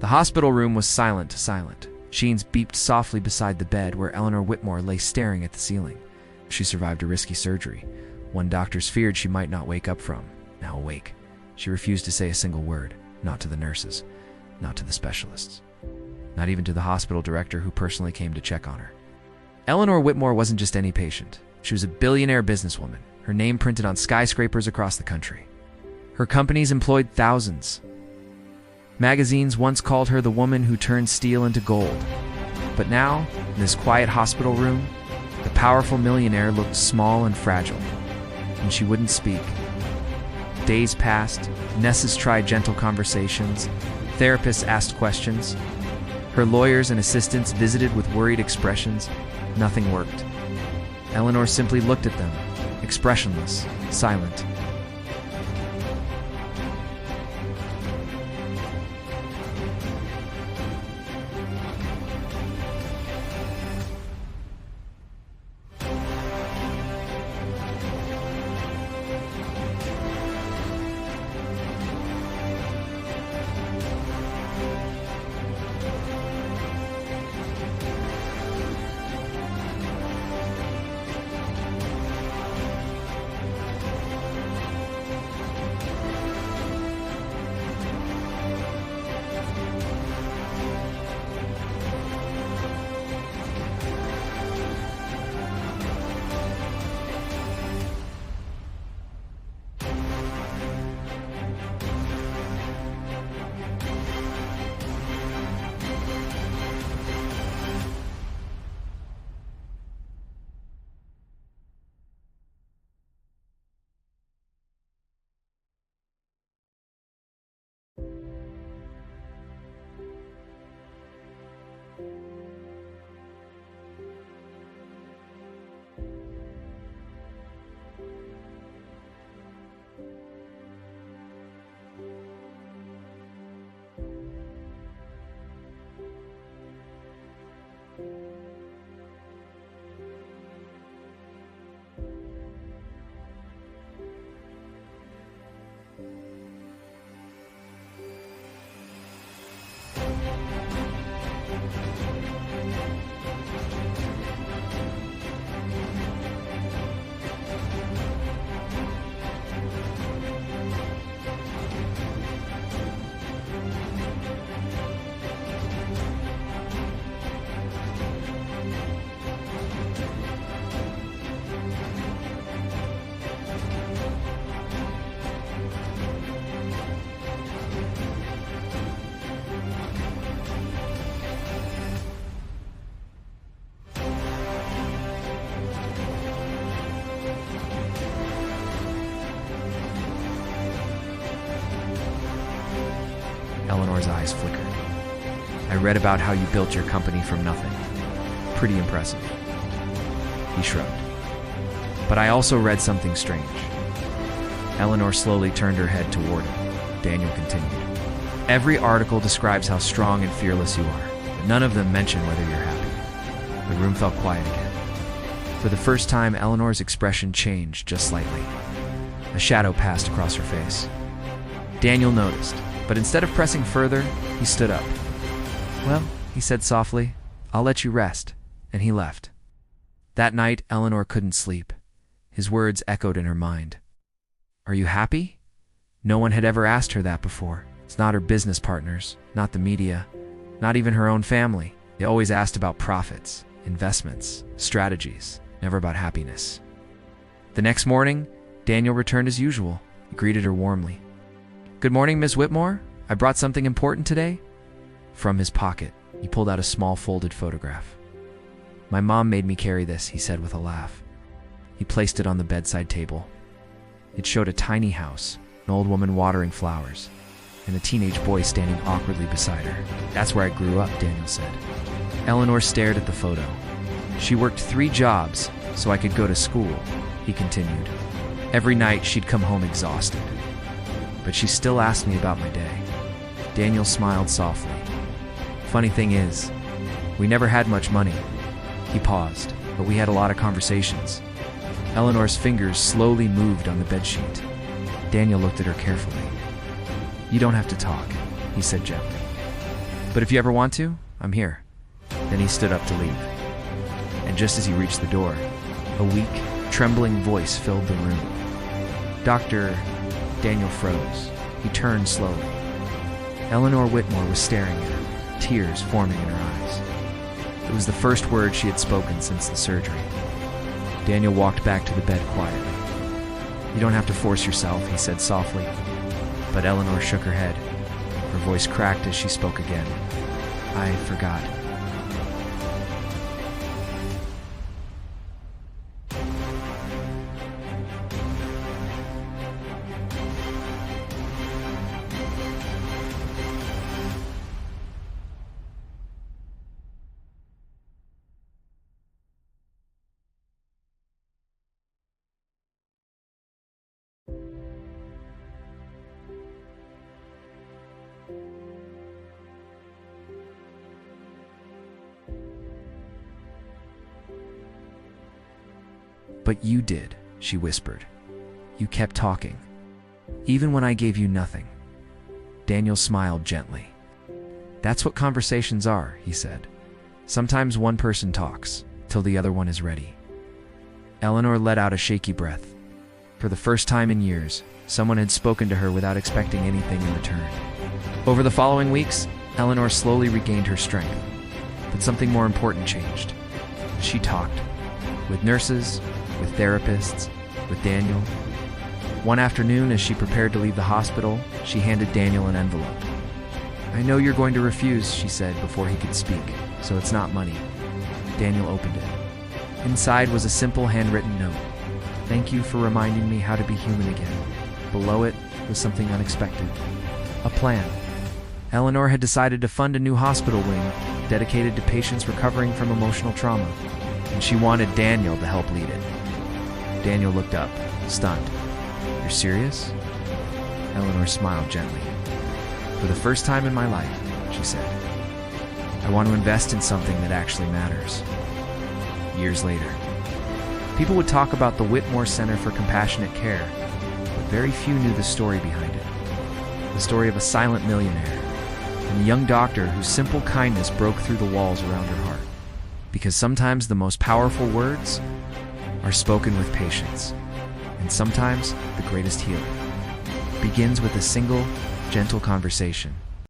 The hospital room was silent. Machines beeped softly beside the bed where Eleanor Whitmore lay staring at the ceiling. She survived a risky surgery, one doctors feared she might not wake up from. Now awake, she refused to say a single word, not to the nurses, not to the specialists, not even to the hospital director who personally came to check on her. Eleanor Whitmore wasn't just any patient. She was a billionaire businesswoman, her name printed on skyscrapers across the country. Her companies employed thousands. Magazines once called her the woman who turned steel into gold. But now, in this quiet hospital room, the powerful millionaire looked small and fragile, and she wouldn't speak. Days passed, nurses tried gentle conversations, therapists asked questions. Her lawyers and assistants visited with worried expressions. Nothing worked. Eleanor simply looked at them, expressionless, silent. Eleanor's eyes flickered. I read about how you built your company from nothing. Pretty impressive. He shrugged. But I also read something strange. Eleanor slowly turned her head toward him. Daniel continued. Every article describes how strong and fearless you are, but none of them mention whether you're happy. The room felt quiet again. For the first time, Eleanor's expression changed just slightly. A shadow passed across her face. Daniel noticed, but instead of pressing further, he stood up. Well, he said softly, I'll let you rest, and he left. That night, Eleanor couldn't sleep. His words echoed in her mind. Are you happy? No one had ever asked her that before. It's not her business partners, not the media, not even her own family. They always asked about profits, investments, strategies, never about happiness. The next morning, Daniel returned as usual. He greeted her warmly. Good morning, Miss Whitmore. I brought something important today. From his pocket, he pulled out a small folded photograph. My mom made me carry this, he said with a laugh. He placed it on the bedside table. It showed a tiny house, an old woman watering flowers, and a teenage boy standing awkwardly beside her. That's where I grew up, Daniel said. Eleanor stared at the photo. She worked 3 jobs so I could go to school, he continued. Every night she'd come home exhausted. But she still asked me about my day. Daniel smiled softly. Funny thing is, we never had much money. He paused, but we had a lot of conversations. Eleanor's fingers slowly moved on the bedsheet. Daniel looked at her carefully. You don't have to talk, he said gently. But if you ever want to, I'm here. Then he stood up to leave. And just as he reached the door, a weak, trembling voice filled the room. Dr. Daniel froze. He turned slowly. Eleanor Whitmore was staring at him, tears forming in her eyes. It was the first word she had spoken since the surgery. Daniel walked back to the bed quietly. "You don't have to force yourself," he said softly. But Eleanor shook her head. Her voice cracked as she spoke again. "I forgot." "But you did," she whispered. "You kept talking, even when I gave you nothing." Daniel smiled gently. "That's what conversations are," he said. "Sometimes one person talks, till the other one is ready." Eleanor let out a shaky breath. For the first time in years, someone had spoken to her without expecting anything in return. Over the following weeks, Eleanor slowly regained her strength. But something more important changed. She talked. With nurses, with therapists, with Daniel. One afternoon, as she prepared to leave the hospital, she handed Daniel an envelope. "I know you're going to refuse," she said before he could speak, "so it's not money." Daniel opened it. Inside was a simple handwritten note. "Thank you for reminding me how to be human again." Below it was something unexpected. A plan. Eleanor had decided to fund a new hospital wing dedicated to patients recovering from emotional trauma, and she wanted Daniel to help lead it. Daniel looked up, stunned. "You're serious?" Eleanor smiled gently. "For the first time in my life," she said, "I want to invest in something that actually matters." Years later, people would talk about the Whitmore Center for Compassionate Care, but very few knew the story behind it. The story of a silent millionaire and a young doctor whose simple kindness broke through the walls around her heart. Because sometimes the most powerful words are spoken with patience, and sometimes the greatest healing begins with a single, gentle conversation.